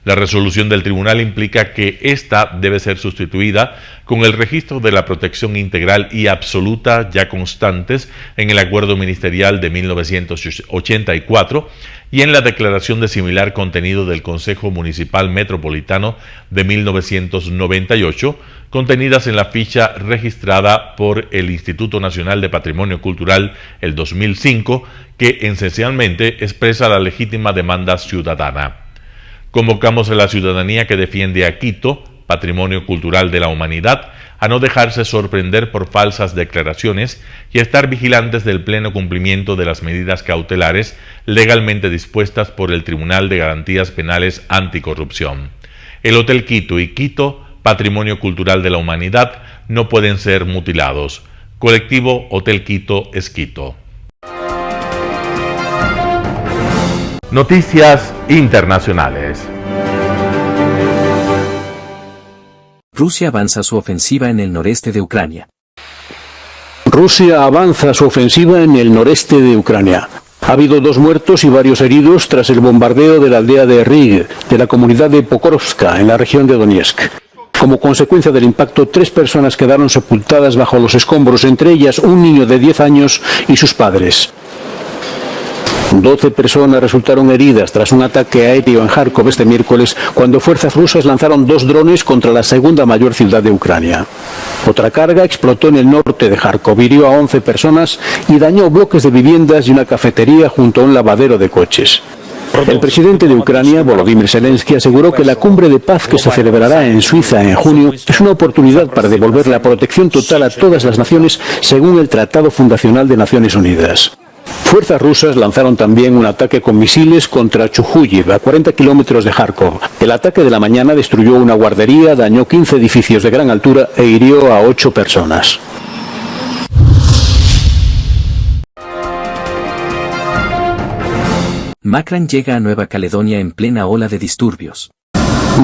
La resolución del tribunal implica que ésta debe ser sustituida con el registro de la protección integral y absoluta ya constantes en el acuerdo ministerial de 1984 y en la declaración de similar contenido del Consejo Municipal Metropolitano de 1998, contenidas en la ficha registrada por el Instituto Nacional de Patrimonio Cultural el 2005, que esencialmente expresa la legítima demanda ciudadana. Convocamos a la ciudadanía que defiende a Quito, patrimonio cultural de la humanidad, a no dejarse sorprender por falsas declaraciones y a estar vigilantes del pleno cumplimiento de las medidas cautelares legalmente dispuestas por el Tribunal de Garantías Penales Anticorrupción. El Hotel Quito y Quito, patrimonio cultural de la humanidad, no pueden ser mutilados. Colectivo Hotel Quito es Quito. Noticias internacionales. Rusia avanza su ofensiva en el noreste de Ucrania. Rusia avanza su ofensiva en el noreste de Ucrania. Ha habido 2 muertos y varios heridos tras el bombardeo de la aldea de Rig, de la comunidad de Pokrovska, en la región de Donetsk. Como consecuencia del impacto, 3 personas quedaron sepultadas bajo los escombros, entre ellas un niño de 10 años y sus padres. 12 personas resultaron heridas tras un ataque aéreo en Kharkov este miércoles, cuando fuerzas rusas lanzaron 2 drones contra la segunda mayor ciudad de Ucrania. Otra carga explotó en el norte de Kharkov, hirió a 11 personas y dañó bloques de viviendas y una cafetería junto a un lavadero de coches. El presidente de Ucrania, Volodymyr Zelensky, aseguró que la cumbre de paz que se celebrará en Suiza en junio es una oportunidad para devolver la protección total a todas las naciones según el Tratado Fundacional de Naciones Unidas. Fuerzas rusas lanzaron también un ataque con misiles contra Chuhuyiv, a 40 kilómetros de Kharkov. El ataque de la mañana destruyó una guardería, dañó 15 edificios de gran altura e hirió a 8 personas. Macron llega a Nueva Caledonia en plena ola de disturbios.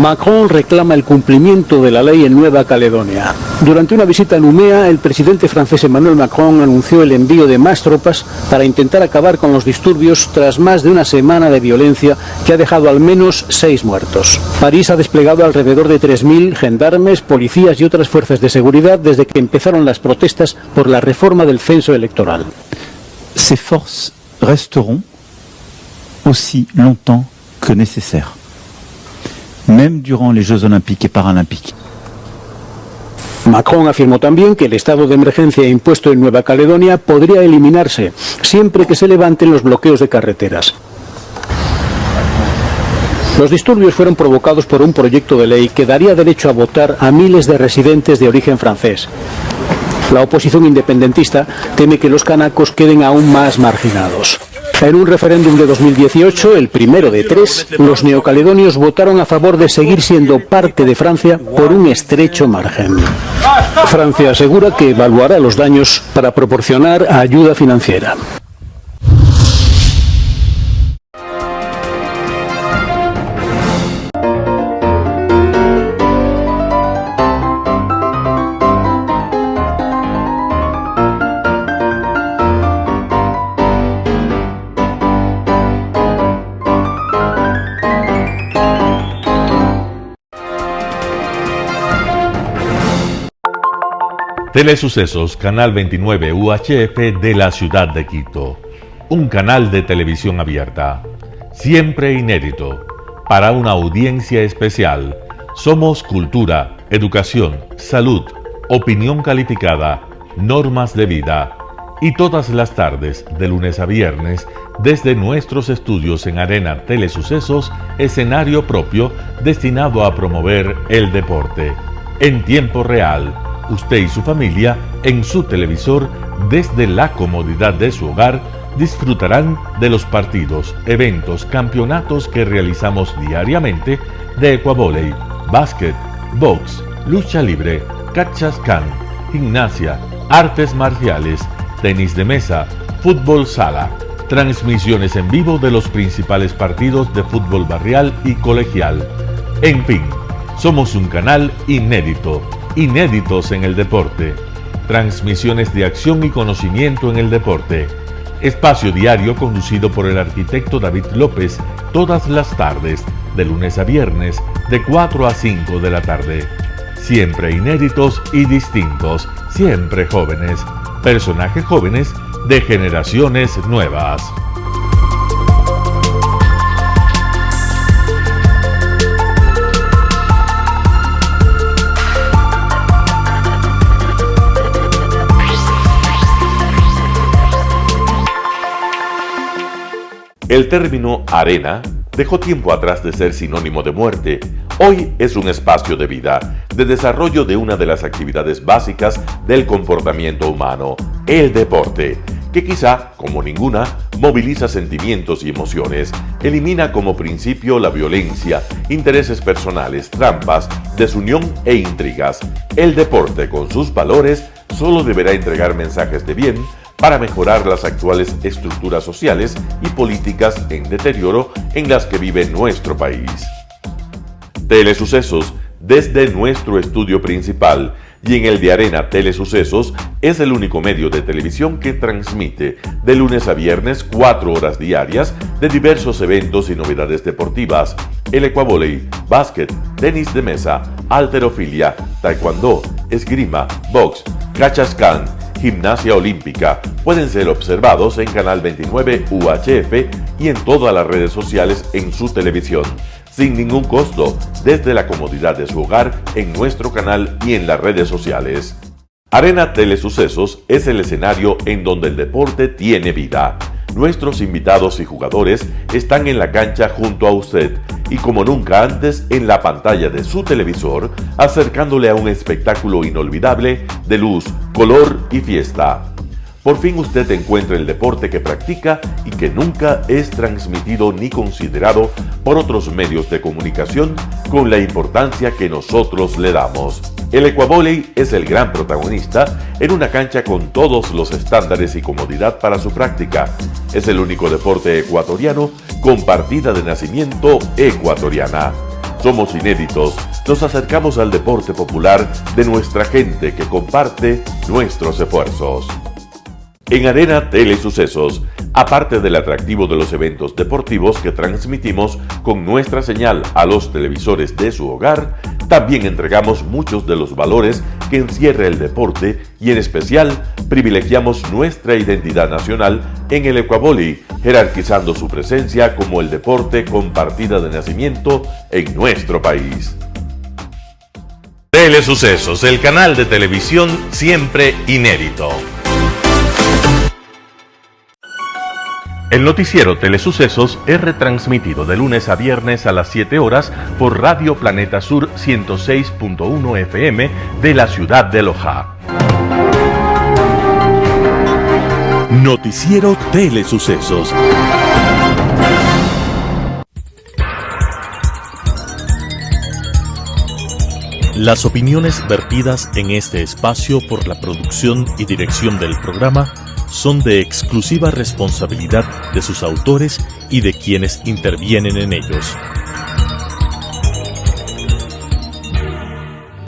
Macron reclama el cumplimiento de la ley en Nueva Caledonia. Durante una visita en Umea, el presidente francés Emmanuel Macron anunció el envío de más tropas para intentar acabar con los disturbios tras más de una semana de violencia que ha dejado al menos 6 muertos. París ha desplegado alrededor de 3.000 gendarmes, policías y otras fuerzas de seguridad desde que empezaron las protestas por la reforma del censo electoral. Ces forces resteront aussi longtemps que nécessaire, même durant les Jeux olympiques et paralympiques. Macron afirmó también que el estado de emergencia impuesto en Nueva Caledonia podría eliminarse siempre que se levanten los bloqueos de carreteras. Los disturbios fueron provocados por un proyecto de ley que daría derecho a votar a miles de residentes de origen francés. La oposición independentista teme que los canacos queden aún más marginados. En un referéndum de 2018, el primero de 3, los neocaledonios votaron a favor de seguir siendo parte de Francia por un estrecho margen. Francia asegura que evaluará los daños para proporcionar ayuda financiera. Telesucesos, Canal 29 UHF de la ciudad de Quito. Un canal de televisión abierta, siempre inédito, para una audiencia especial. Somos cultura, educación, salud, opinión calificada, normas de vida. Y todas las tardes, de lunes a viernes, desde nuestros estudios en Arena Telesucesos, escenario propio destinado a promover el deporte. En tiempo real, usted y su familia, en su televisor, desde la comodidad de su hogar, disfrutarán de los partidos, eventos, campeonatos que realizamos diariamente de ecuavóley, básquet, box, lucha libre, cachascán, gimnasia, artes marciales, tenis de mesa, fútbol sala, transmisiones en vivo de los principales partidos de fútbol barrial y colegial. En fin, somos un canal inédito. Inéditos en el deporte, transmisiones de acción y conocimiento en el deporte, espacio diario conducido por el arquitecto David López todas las tardes, de lunes a viernes, de 4 a 5 de la tarde. Siempre inéditos y distintos, siempre jóvenes, personajes jóvenes de generaciones nuevas. El término arena dejó tiempo atrás de ser sinónimo de muerte. Hoy es un espacio de vida, de desarrollo de una de las actividades básicas del comportamiento humano, el deporte, que quizá, como ninguna, moviliza sentimientos y emociones, elimina como principio la violencia, intereses personales, trampas, desunión e intrigas. El deporte, con sus valores, solo deberá entregar mensajes de bien para mejorar las actuales estructuras sociales y políticas en deterioro en las que vive nuestro país. Telesucesos, desde nuestro estudio principal y en el de Arena Telesucesos, es el único medio de televisión que transmite de lunes a viernes 4 horas diarias de diversos eventos y novedades deportivas: el ecuavóley, básquet, tenis de mesa, halterofilia, taekwondo, esgrima, box, cachascán, gimnasia olímpica. Pueden ser observados en Canal 29 UHF y en todas las redes sociales en su televisión, sin ningún costo, desde la comodidad de su hogar, en nuestro canal y en las redes sociales. Arena Telesucesos es el escenario en donde el deporte tiene vida. Nuestros invitados y jugadores están en la cancha junto a usted y como nunca antes en la pantalla de su televisor, acercándole a un espectáculo inolvidable de luz, color y fiesta. Por fin usted encuentra el deporte que practica y que nunca es transmitido ni considerado por otros medios de comunicación con la importancia que nosotros le damos. El ecuavóley es el gran protagonista en una cancha con todos los estándares y comodidad para su práctica. Es el único deporte ecuatoriano con partida de nacimiento ecuatoriana. Somos inéditos, nos acercamos al deporte popular de nuestra gente que comparte nuestros esfuerzos. En Arena Telesucesos, aparte del atractivo de los eventos deportivos que transmitimos con nuestra señal a los televisores de su hogar, también entregamos muchos de los valores que encierra el deporte y en especial privilegiamos nuestra identidad nacional en el ecuavóley, jerarquizando su presencia como el deporte con partida de nacimiento en nuestro país. Telesucesos, el canal de televisión siempre inédito. El noticiero Telesucesos es retransmitido de lunes a viernes a las 7 horas por Radio Planeta Sur 106.1 FM de la ciudad de Loja. Noticiero Telesucesos. Las opiniones vertidas en este espacio por la producción y dirección del programa son de exclusiva responsabilidad de sus autores y de quienes intervienen en ellos.